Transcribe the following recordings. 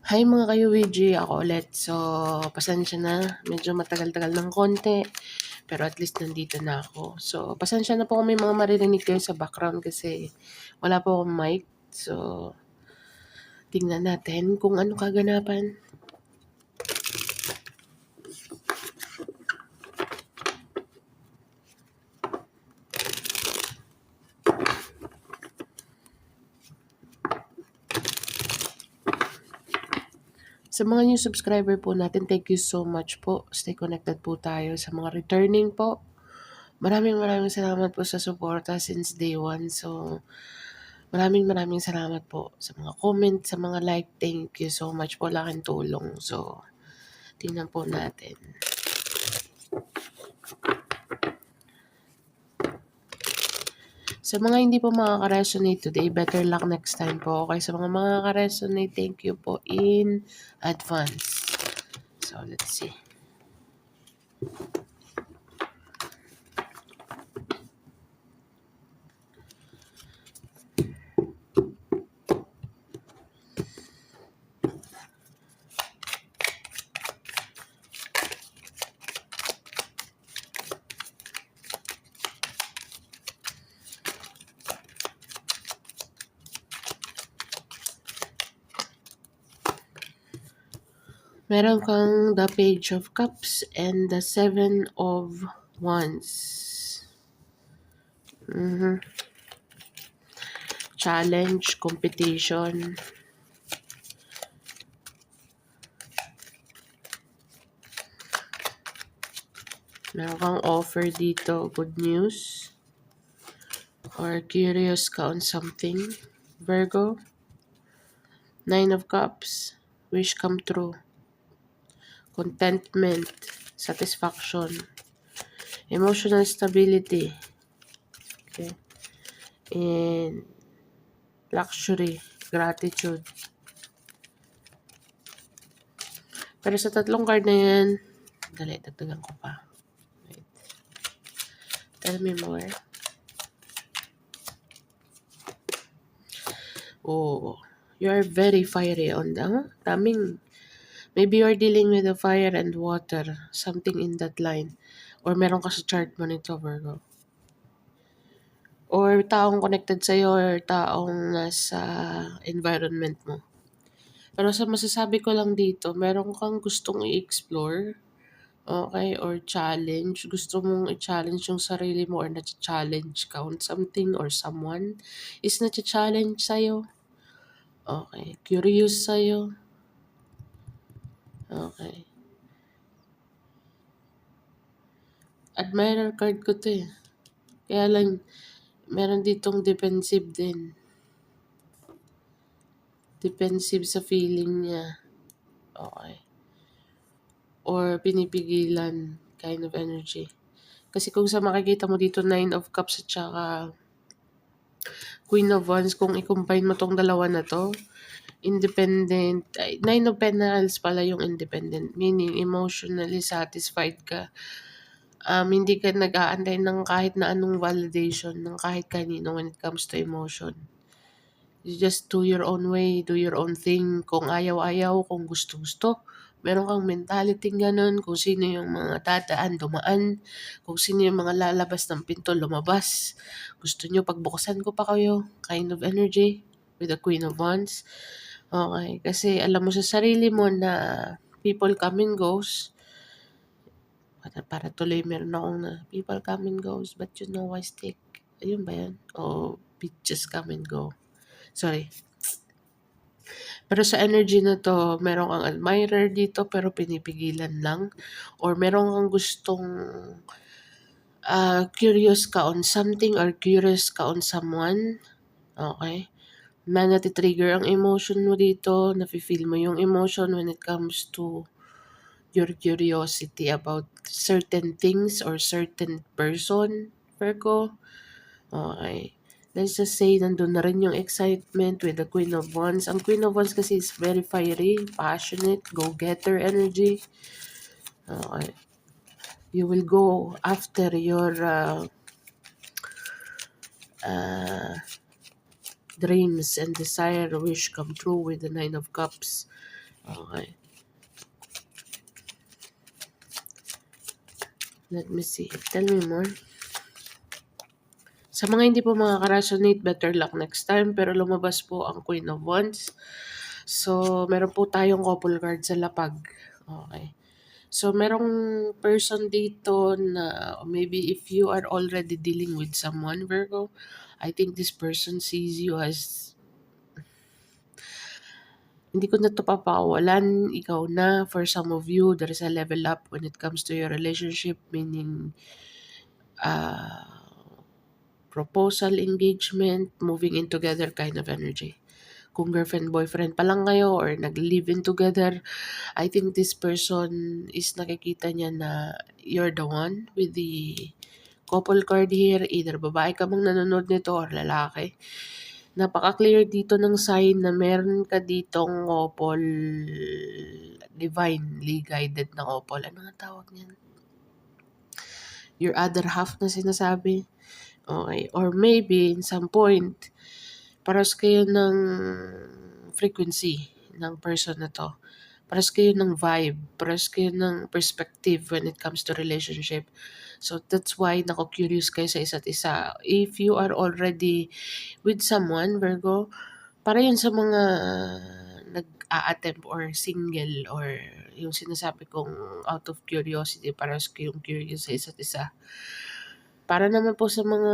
Hi mga ka-UWG, ako ulit. So, pasensya na. Medyo matagal-tagal ng konti. Pero at least nandito na ako. So, pasensya na po kung may mga maririnig kayo sa background kasi wala po akong mic. So, tingnan natin kung ano kaganapan. Sa mga new subscriber po natin, thank you so much po. Stay connected po tayo. Sa mga returning po, maraming salamat po sa suporta since day one. So, maraming salamat po sa mga comment, sa mga like. Thank you so much po. Laking tulong. So, tingnan po natin. Sa mga hindi po makaka-resonate today, better luck next time po. Okay, sa mga makaka-resonate, thank you po in advance. So, let's see. Meron kang the Page of Cups and the Seven of Wands. Challenge, competition. Meron kang offer dito, good news. Or curious ka on something. Virgo. Nine of Cups, wish come true. Contentment, satisfaction, emotional stability, okay, and luxury, gratitude. Pero sa tatlong card na yan, dali, dagdagan ko pa. Wait. Tell me more. Oh, you are very fiery on the, daming. Maybe you're dealing with the fire and water, something in that line. Or meron ka sa chart mo nito, Virgo. Or taong connected sa'yo or taong nasa environment mo. Pero sa masasabi ko lang dito, meron kang gustong i-explore, okay, or challenge. Gusto mong i-challenge yung sarili mo or na-challenge ka on something or someone is na-challenge sa'yo. Okay, curious sa'yo. Okay. Admirer card ko to eh. Kaya lang, meron ditong defensive din. Defensive sa feeling niya. Okay. Or pinipigilan kind of energy. Kasi kung sa makikita mo dito, Nine of Cups at saka Queen of Wands, kung i-combine mo tong dalawa na to, independent, Nine of Pentacles pala yung independent, meaning emotionally satisfied ka. Hindi ka nag-aantay ng kahit na anong validation ng kahit kanino when it comes to emotion. You just do your own way, do your own thing. Kung ayaw-ayaw, kung gusto-gusto, meron kang mentality ganun. Kung sino yung mga dadaan, dumaan. Kung sino yung mga lalabas ng pinto, lumabas. Gusto nyo, pagbuksan ko pa kayo. Kind of energy with the Queen of Wands. Okay, kasi alam mo sa sarili mo na people come and goes. Para tuloy meron akong na people come and goes, but you know why stick. Ayun ba yan? O bitches come and go. Sorry. Pero sa energy na to, meron kang admirer dito pero pinipigilan lang. Or meron kang gustong curious ka on something or curious ka on someone. Okay? Na natitrigger ang emotion mo dito, nafe-feel mo yung emotion when it comes to your curiosity about certain things or certain person, Virgo. Okay. Let's just say, nandun na rin yung excitement with the Queen of Wands. Ang Queen of Wands kasi is very fiery, passionate, go-getter energy. Okay. You will go after your dreams and desire, wish come true with the Nine of Cups. Okay. Let me see. Tell me more. Sa mga hindi po makaka-resonate, better luck next time. Pero lumabas po ang Queen of Wands. So, meron po tayong couple card sa lapag. Okay. So, merong person dito na maybe if you are already dealing with someone, Virgo, I think this person sees you as, hindi ko na to papawalan, ikaw na. For some of you, there is a level up when it comes to your relationship, meaning uh, proposal, engagement, moving in together kind of energy. Kung girlfriend, boyfriend pa lang kayo or nag-live-in together, I think this person is nakikita niya na you're the one with the couple card here. Either babae ka mang nanonood nito or lalaki. Napaka-clear dito ng sign na meron ka ditong couple, divinely guided na couple. Ano nga tawag niyan? Your other half na sinasabi. Okay. Or maybe, in some point, paras kayo ng frequency ng person na to. Paras kayo ng vibe. Paras kayo ng perspective when it comes to relationship. So, that's why nako-curious kayo sa isa't isa. If you are already with someone, Virgo, para yun sa mga nag-a-attempt or single or yung sinasabi kong out of curiosity, paras kayong curious sa isa't isa. Para naman po sa mga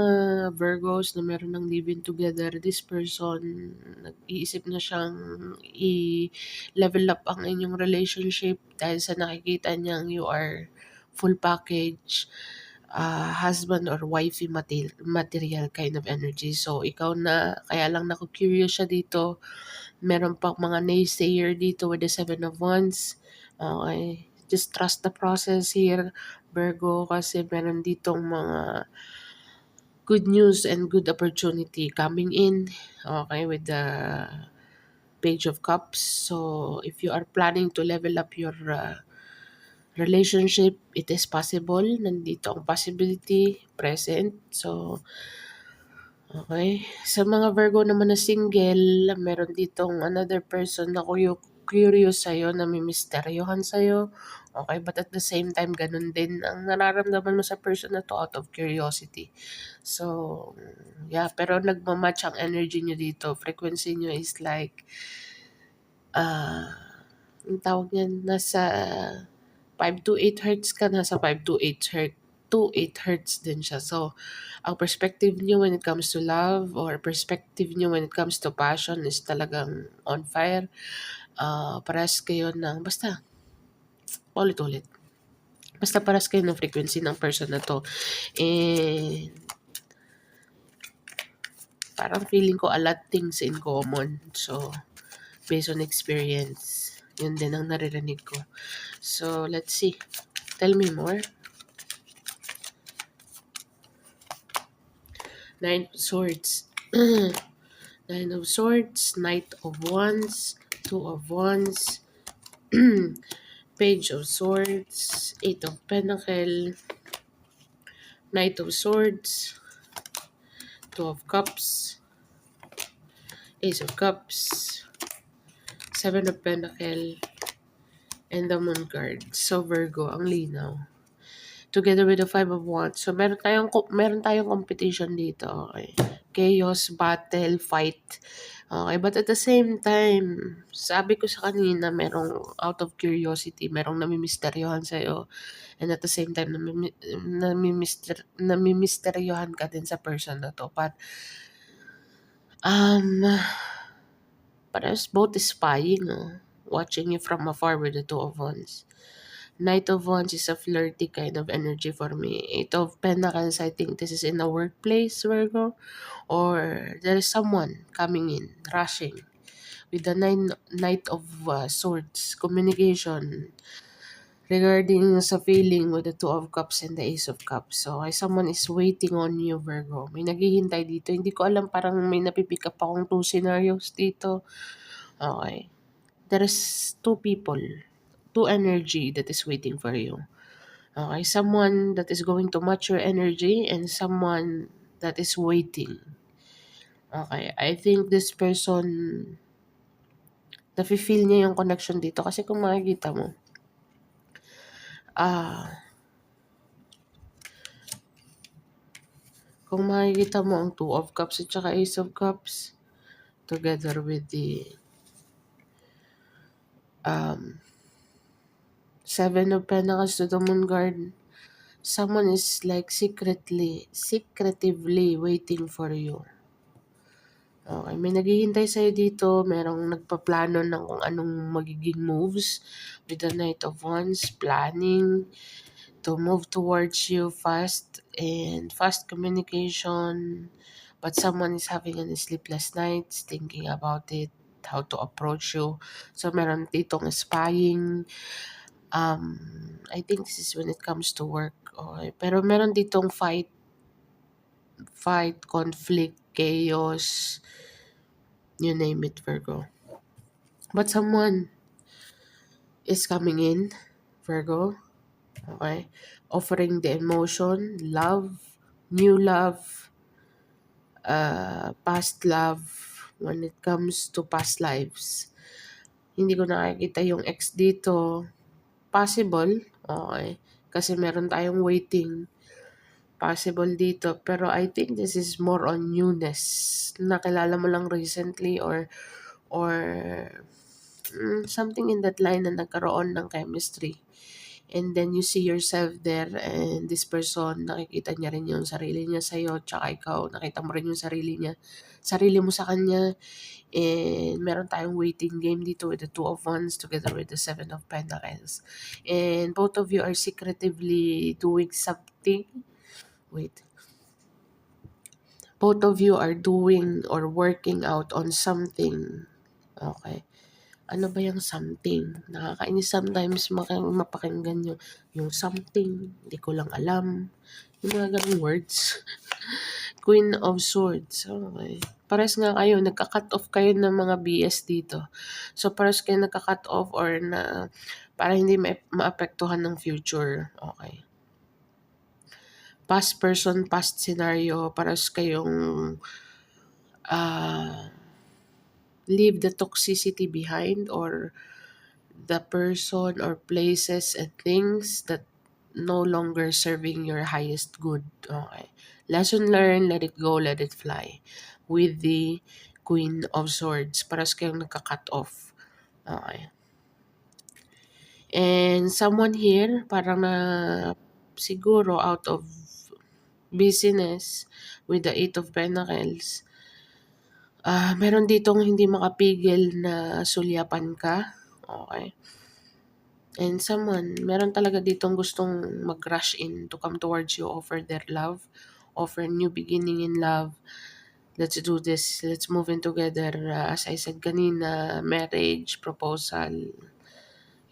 Virgos na meron ng live-in together, this person, nag-iisip na siyang i-level up ang inyong relationship dahil sa nakikita niyang you are full package, husband or wifey material kind of energy. So, ikaw na, kaya lang naku-curious siya dito. Meron pang mga naysayer dito with the Seven of Wands. Okay. Just trust the process here, Virgo, kasi meron ditong mga good news and good opportunity coming in. Okay, with the Page of Cups. So, if you are planning to level up your relationship, it is possible. Nandito ang possibility present. So, okay. Sa mga Virgo naman na single, meron ditong another person na curious sa'yo, namimisteryohan sa'yo. Okay, but at the same time, ganun din ang nararamdaman mo sa person na to out of curiosity. So, yeah, pero nagmamatch ang energy nyo dito. Frequency nyo is like, ang tawag niyan, nasa 5 to 8 hertz ka, nasa 5 to 8 hertz. 8 hertz din siya. So, ang perspective niyo when it comes to love or perspective niyo when it comes to passion is talagang on fire. Parehas kayo ng, basta, ulit-ulit. Basta parehas kayo ng frequency ng person na to. And, parang feeling ko a lot things in common. So, based on experience, yun din ang naririnig ko. So, let's see. Tell me more. Nine of Swords. Nine of Swords, Knight of Wands, Two of Wands, Page of Swords, Eight of Pentacles, Knight of Swords, Two of Cups, Ace of Cups, Seven of Pentacles, and the Moon card. So Virgo, ang linaw. Together with the Five of Wands. So meron tayong competition dito. Okay. Chaos, battle, fight. Okay, but at the same time, sabi ko sa kanina, merong out of curiosity, merong namimisteryohan sa'yo. And at the same time, namimisteryohan ka din sa person na to. But, parehas both spying, watching you from afar with the Two of Wands. Knight of Wands is a flirty kind of energy for me. Eight of Pentacles, I think this is in a workplace, Virgo. Or there is someone coming in, rushing. With the Knight of Swords, communication. Regarding sa feeling with the Two of Cups and the Ace of Cups. So, someone is waiting on you, Virgo. May naghihintay dito. Hindi ko alam, parang may napipick up akong two scenarios dito. Okay. There is two people, two energy that is waiting for you. Okay, someone that is going to match your energy and someone that is waiting. Okay, I think this person Nafe-feel niya yung connection dito kasi kung makikita mo, ang Two of Cups at saka Ace of Cups together with the Seven of Pentacles to the Moon card, someone is like secretively waiting for you. Okay, may naghihintay sa'yo dito, merong nagpaplano ng kung anong magiging moves with the Knight of Wands, planning to move towards you fast and fast communication, but someone is having a sleepless nights, thinking about it, how to approach you. So, meron ditong spying. I think this is when it comes to work. Okay. Pero meron ditong fight, conflict, chaos, you name it, Virgo. But someone is coming in, Virgo. Okay? Offering the emotion, love, new love, past love, when it comes to past lives. Hindi ko nakikita yung ex dito. Possible, okay. Kasi meron tayong waiting. Possible dito. Pero I think this is more on newness. Nakilala mo lang recently or something in that line na nagkaroon ng chemistry. And then you see yourself there and this person, nakikita niya rin yung sarili niya sa'yo, tsaka ikaw, nakita mo rin yung sarili mo sa kanya. And meron tayong waiting game dito with the Two of Wands together with the Seven of Pentacles. And both of you are secretively doing something. Both of you are doing or working out on something. Okay. Ano ba yung something? Nakakainis sometimes mapakinggan yung something, hindi ko lang alam. Yung mga ganung words. Queen of Swords. Okay. Pares nga kayo, nagka-cut off kayo ng mga BS dito. So, pares kayo nagka-cut off or na para hindi maapektuhan ng future. Okay. Past person, past scenario, pares kayong leave the toxicity behind or the person or places and things that no longer serving your highest good. Okay. Lesson learned, let it go, let it fly. With the Queen of Swords. Paras kayong nagka-cut off. Okay. And someone here, parang na siguro out of business with the Eight of Pentacles. Meron ditong hindi makapigil na sulyapan ka. Okay. And someone, meron talaga ditong gustong mag-rush in to come towards you, offer their love, offer new beginning in love. Let's do this. Let's move in together. As I said kanina, marriage, proposal.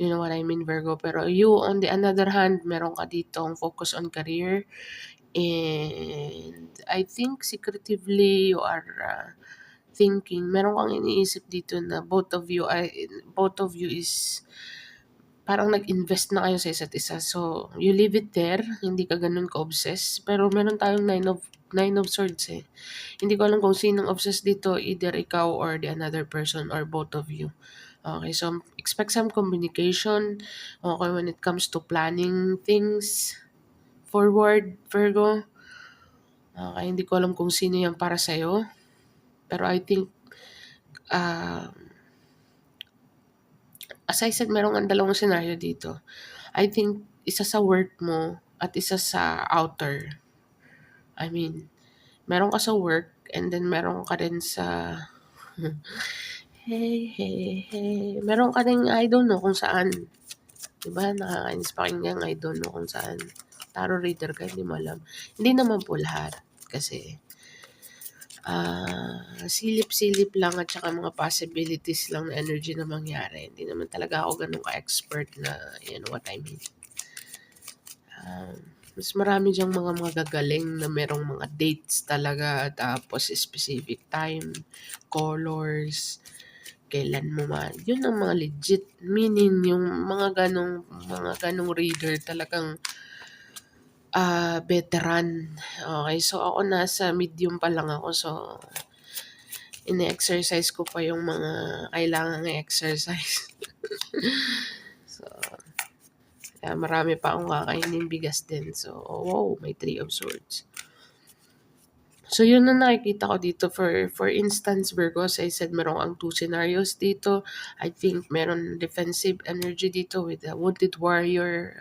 You know what I mean, Virgo. Pero you, on the another hand, meron ka ditong focus on career. And I think secretively you are thinking, meron kang iniisip dito na both of you is parang nag-invest na kayo sa isa't isa. So, you leave it there. Hindi ka ganun ka-obsess. Pero meron tayong nine of swords eh. Hindi ko alam kung sinong obsessed dito. Either ikaw or the another person or both of you. Okay, so expect some communication. Okay, when it comes to planning things forward, Virgo. Okay, hindi ko alam kung sino yan para sa'yo. Pero I think, as I said, merong ang dalawang scenario dito. I think, isa sa work mo at isa sa outer. I mean, meron ka sa work and then meron ka din sa meron ka din I don't know kung saan. Diba? Nakakainis pakinggan, I don't know kung saan. Tarot reader ka, hindi mo alam. Hindi naman po lahat. Kasi, silip-silip lang at saka mga possibilities lang na energy na mangyari. Hindi naman talaga ako ganun ka-expert na, you know what I mean. Mas marami diyang mga gagaling na merong mga dates talaga, tapos specific time, colors, kailan mo yun ang mga legit meaning, yung mga ganong reader talagang veteran. Okay, so ako nasa medium pa lang ako, so ine-exercise ko pa yung mga kailangang i-exercise. So, kaya marami pa akong kakainin bigas din. So, wow, may 3 of Swords. So, yun na nakikita ko dito. For instance, Virgo, as I said, meron ang 2 scenarios dito. I think meron defensive energy dito with the Wounded Warrior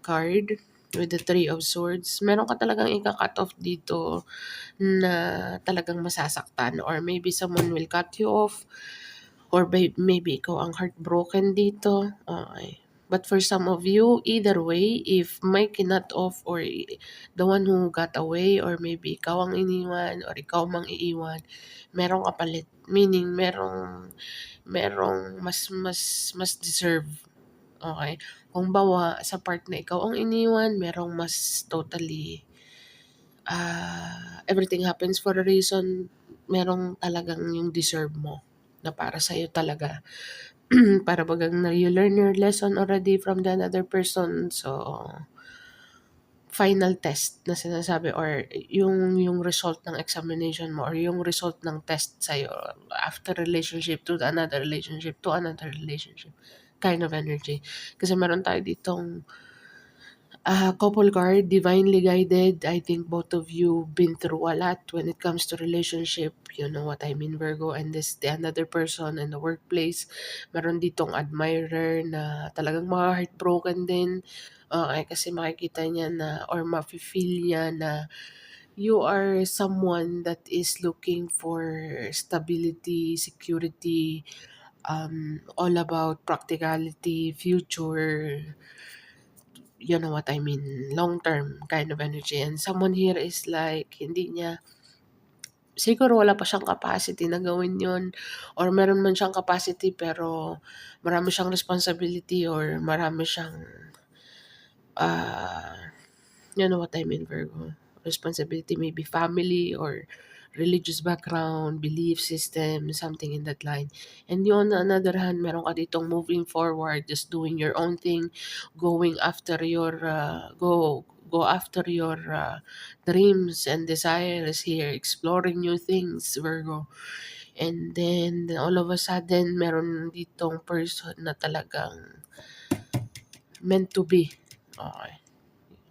card with the 3 of Swords. Meron ka talagang ika-cut off dito na talagang masasaktan, or maybe someone will cut you off, or maybe ikaw ang heartbroken dito. Okay. But for some of you, either way, if may kinut off or the one who got away, or maybe ikaw ang iniwan or ikaw mang iiwan, merong kapalit. Meaning, merong mas deserve. Okay. Kung bawa, sa part na ikaw ang iniwan, merong mas totally everything happens for a reason. Merong talagang yung deserve mo na para sa'yo talaga. Para bagang na you learn your lesson already from the another person. So, final test na sinasabi, or yung result ng examination mo, or yung result ng test sa'yo after relationship to another relationship to another relationship kind of energy. Kasi meron tayo ditong couple card, divinely guided. I think both of you been through a lot when it comes to relationship. You know what I mean, Virgo. And this, the another person in the workplace, meron ditong admirer na talagang heartbroken din. Okay, kasi makikita niya na, or mafe-feel niya na you are someone that is looking for stability, security, all about practicality, future, you know what I mean, long-term kind of energy. And someone here is like, hindi niya, siguro wala pa siyang capacity na gawin yon, or meron man siyang capacity pero marami siyang responsibility, or marami siyang, you know what I mean, Virgo. Responsibility, maybe family or religious background, belief system, something in that line. And yun, on the other hand, meron ka ditong moving forward, just doing your own thing, going after your, go after your dreams and desires here, exploring new things, Virgo. And then, all of a sudden, meron ditong person na talagang meant to be. Okay.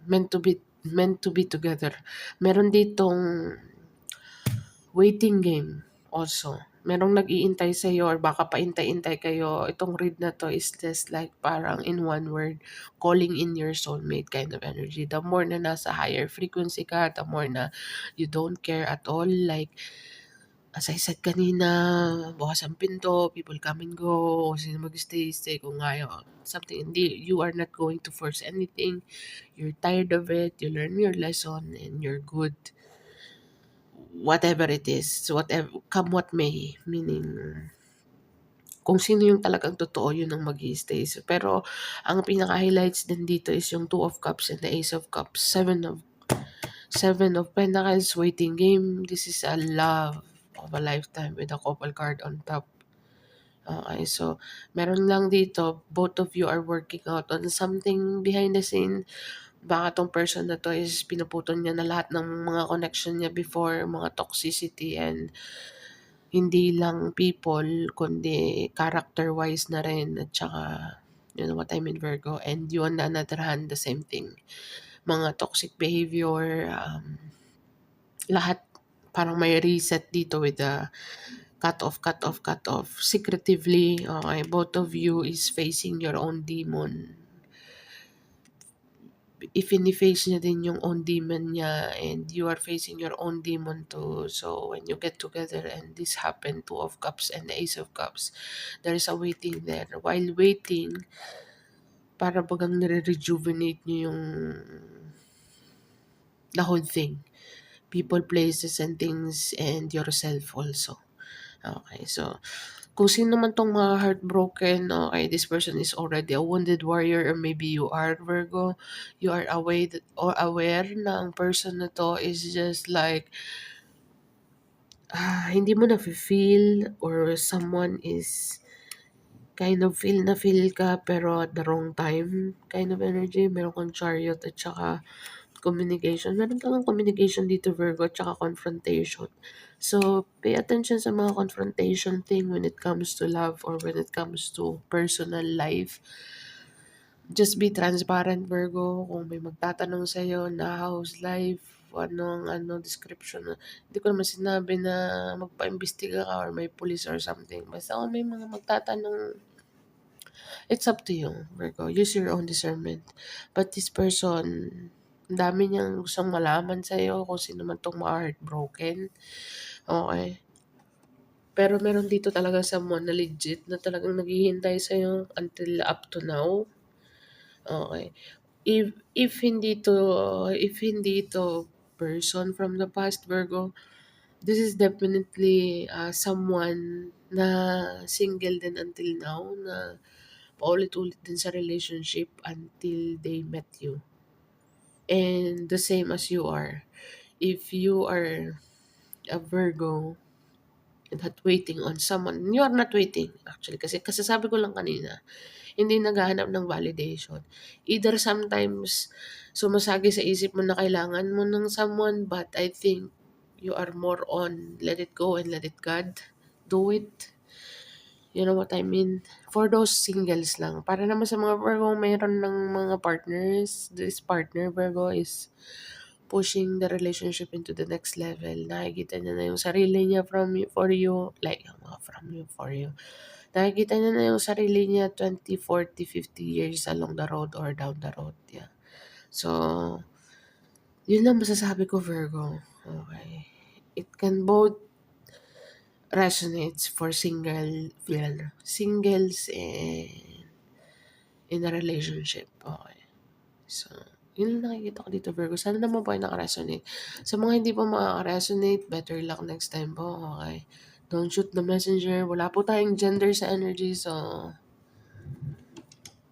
Meant to be together. Meron ditong waiting game also. Merong nag-iintay sa'yo, or baka paintay-intay kayo. Itong read na to is just like parang in one word, calling in your soulmate kind of energy. The more na nasa higher frequency ka, the more na you don't care at all. Like, as I said kanina, bukas ang pinto, people come and go, kung sino mag-stay, stay, kung ayaw. Something, hindi, you are not going to force anything. You're tired of it, you learn your lesson, and you're good. Whatever it is, whatever, come what may, meaning, kung sino yung talagang totoo, yun ang mag-i-stay. So, pero, ang pinaka-highlights din dito is yung 2 of Cups and the Ace of Cups, 7 of Pentacles, waiting game. This is a love of a lifetime with a couple card on top. Okay, so, meron lang dito, both of you are working out on something behind the scene. Baka tong person na to is pinuputol niya na lahat ng mga connection niya before, mga toxicity, and hindi lang people, kundi character-wise na rin, at saka, you know what I mean, Virgo. And you on the other hand, the same thing. Mga toxic behavior, lahat parang may reset dito with the cut off. Secretively, okay, both of you is facing your own demon. Ifini-face niya din yung own demon niya, and you are facing your own demon too. So, when you get together and this happened, 2 of Cups and the Ace of Cups, there is a waiting there. While waiting, para bagang nire-rejuvenate niyo yung the whole thing. People, places, and things, and yourself also. Okay, so, kung sino man tong mga heartbroken, okay, this person is already a wounded warrior, or maybe you are, Virgo, you are aware na ang person na to is just like, hindi mo na-feel, or someone is kind of feel ka pero at the wrong time kind of energy. Meron kang Chariot at saka communication. Meron kang communication dito, Virgo, tsaka confrontation. So, pay attention sa mga confrontation thing when it comes to love or when it comes to personal life. Just be transparent, Virgo. Kung may magtatanong sa'yo na how's life, description. Hindi ko naman sinabi na magpa-imbestiga ka or may police or something. Basta kung may mga magtatanong, it's up to you, Virgo. Use your own discernment. But this person, ang dami niyang gustong malaman sa'yo kung sino man tong mga heartbroken. Okay. Pero meron dito talaga someone na legit na talagang naghihintay sa'yo until up to now. Okay. If hindi to person from the past, Virgo, this is definitely someone na single din until now, na paulit-ulit din sa relationship until they met you. And the same as you are. If you are a Virgo not waiting on someone, you are not waiting actually, kasi kasasabi ko lang kanina, hindi naghahanap ng validation. Either sometimes sumasagi sa isip mo na kailangan mo ng someone, but I think you are more on let it go and let it God do it. You know what I mean? For those singles lang. Para naman sa mga Virgo, mayroon ng mga partners. This partner, Virgo, is pushing the relationship into the next level. Nakikita niya na yung sarili niya from you, for you. Like, from you, for you. Nakikita niya na yung sarili niya 20, 40, 50 years along the road or down the road. Yeah. So, yun lang masasabi ko, Virgo. Okay. It can both resonates for singles and in a relationship. Okay. So, yun lang nakikita ko dito, Virgo. Sana naman po ay nakaresonate. Sa mga hindi pa makaka-resonate, better luck next time po. Okay. Don't shoot the messenger. Wala po tayong gender sa energy. So,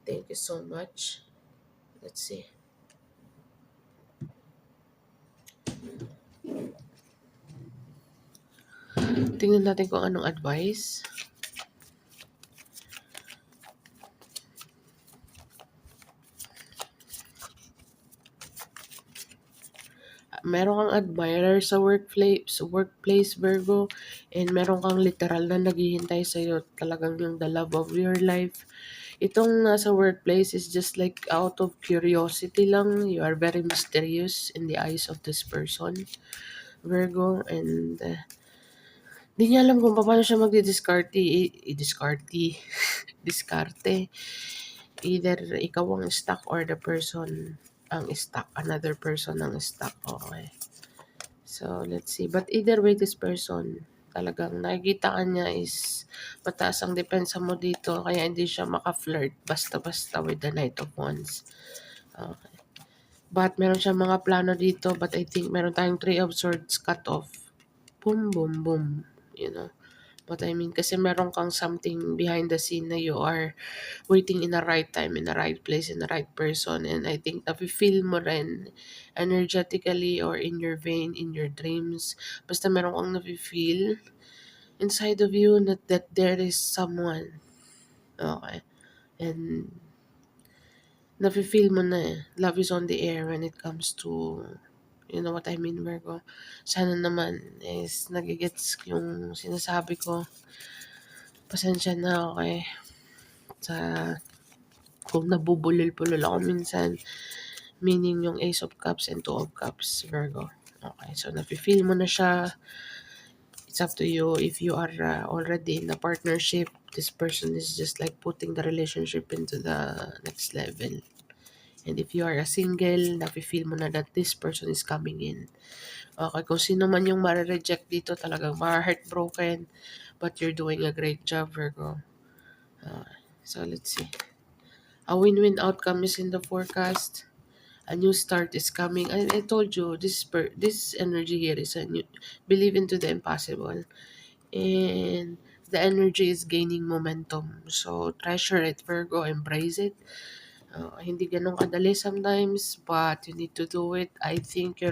thank you so much. Let's see. Tingnan natin kung anong advice. Meron kang admirer sa workplace, Virgo, and meron kang literal na naghihintay sa'yo, talagang yung the love of your life. Itong nasa workplace is just like out of curiosity lang. You are very mysterious in the eyes of this person, Virgo, and di niya alam kung paano siya magdi-discarte, diskarte. Either ikaw ang stuck or the person ang stuck, another person ang stuck. Okay. So, let's see. But either way, this person, talagang nakikita ka niya is mataas ang depensa mo dito, kaya hindi siya maka-flirt basta-basta with the Knight of Wands. Okay. But meron siya mga plano dito, but I think meron tayong Three of Swords cut off. Boom, boom, boom. You know what I mean? Kasi meron kang something behind the scene na you are waiting in the right time, in the right place, in the right person. And I think nafe-feel mo rin energetically or in your vein, in your dreams. Basta meron kang nafe-feel inside of you that there is someone. Okay. And nafe-feel mo na love is on the air when it comes to, you know what I mean, Virgo. Sana naman is nagigets yung sinasabi ko. Pasensya na, okay? Sa kung nabubulol-pulol ako minsan, meaning yung Ace of Cups and Two of Cups, Virgo. Okay, so nafe-feel mo na siya. It's up to you. If you are already in a partnership, this person is just like putting the relationship into the next level. And if you are a single, nafe-feel mo na that this person is coming in. Okay, kung sino man yung ma-reject dito, talagang ma-heartbroken. But you're doing a great job, Virgo. So let's see. A win-win outcome is in the forecast. A new start is coming. I told you, this energy here is a new, believe into the impossible. And the energy is gaining momentum. So treasure it, Virgo. Embrace it. Hindi ganun kadali sometimes, but you need to do it. I think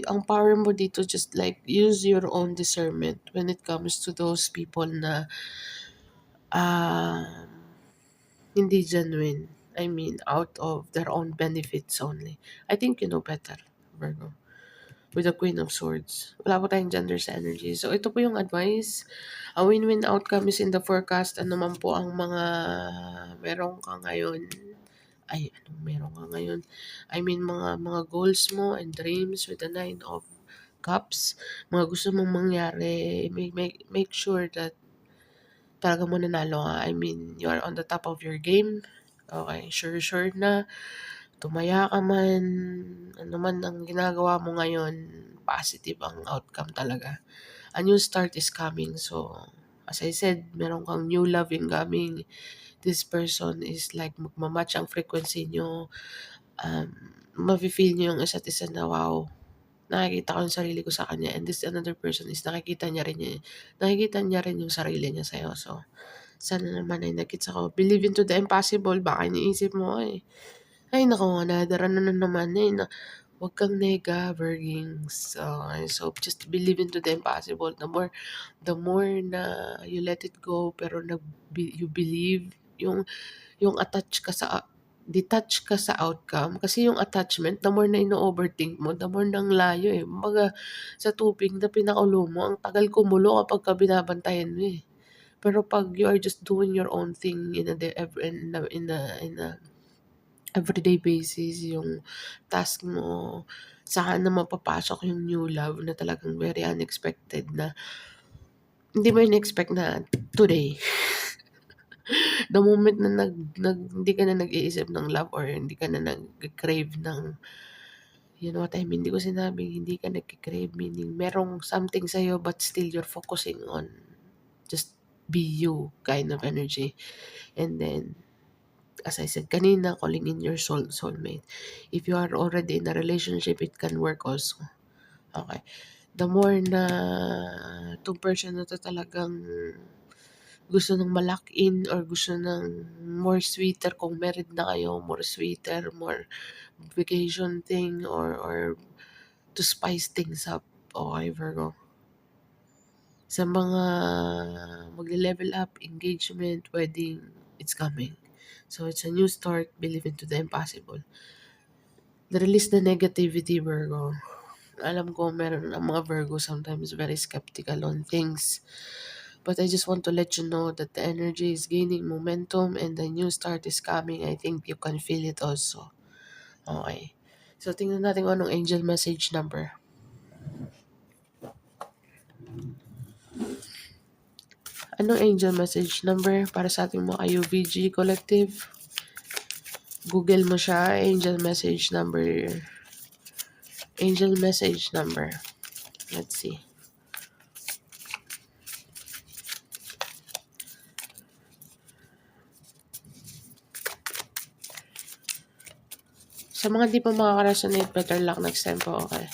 ang power mo dito, just like use your own discernment when it comes to those people na hindi genuine. I mean, out of their own benefits only. I think you know better, Virgo. With the Queen of Swords. Wala po tayong gender sa energy. So, ito po yung advice. A win-win outcome is in the forecast. Ano man po ang mga meron ka ngayon. Ay, anong meron ka ngayon? I mean, mga goals mo and dreams with the Nine of Cups. Mga gusto mong mangyari. Make sure that talaga mo nanalo ka. I mean, you are on the top of your game. Okay, sure na. Tumaya ka man, ano man ang ginagawa mo ngayon, positive ang outcome talaga. A new start is coming. So, as I said, meron kang new love incoming. This person is like magmamatch ang frequency nyo. Mafe-feel nyo yung isa't isa na wow, nakikita ko yung sarili ko sa kanya, and this another person is nakikita niya rin yung sarili niya sa'yo. So, sana naman ay nagkits ako. Believe into the impossible. Baka iniisip mo, ay naku, nadara na naman wag kang nega, Virgings. So just believe into the impossible. The more na you let it go, pero you believe, yung attach ka sa detach ka sa outcome. Kasi yung attachment, the more na ino-overthink mo, the more nang layo eh. Kumbaga, sa tubig na pinakaulo mo, ang tagal kumulo kapag ka binabantayan mo eh. Pero pag you are just doing your own thing in a everyday basis, yung task mo, saka na mapapasok yung new love na talagang very unexpected na hindi mo in-expect na today. The moment na hindi ka na nag-iisip ng love or hindi ka na nag-crave ng, you know what I mean? Hindi ko sinabing hindi ka nag-crave, meaning merong something sa'yo but still you're focusing on just be you kind of energy. And then, as I said kanina, calling in your soulmate. If you are already in a relationship, it can work also. Okay. The more na itong person na to talagang gusto ng lock in or gusto ng more sweeter, kung married na kayo, more sweeter, more vacation thing, or to spice things up. Okay, Virgo. Sa mga magle-level up, engagement, wedding, it's coming. So it's a new start, believe into the impossible. Release the negativity, Virgo. Alam ko meron ang mga Virgo sometimes very skeptical on things. But I just want to let you know that the energy is gaining momentum and the new start is coming. I think you can feel it also. Okay. So tingnan natin kung anong angel message number. Anong angel message number para sa ating mga UVG Collective? Google mo siya, angel message number. Angel message number. Let's see. Sa mga di pa makaka-resonate, better luck next time po, okay?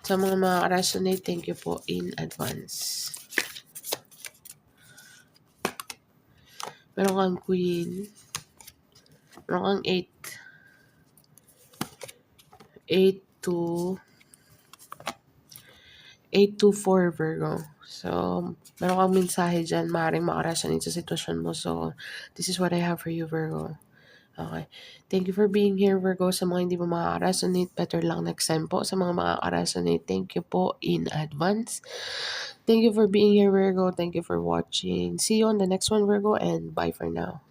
Sa mga makaka-resonate, thank you po in advance. Meron kang Queen. Meron kang 8. 8 to 824 Virgo. So, meron kang mensahe dyan, maaaring makaresonate sa sitwasyon mo. So, this is what I have for you, Virgo. Okay. Thank you for being here, Virgo. Sa mga hindi mo makaka-resonate, better lang next time po. Sa mga makaka-resonate, thank you po in advance. Thank you for being here, Virgo. Thank you for watching. See you on the next one, Virgo, and bye for now.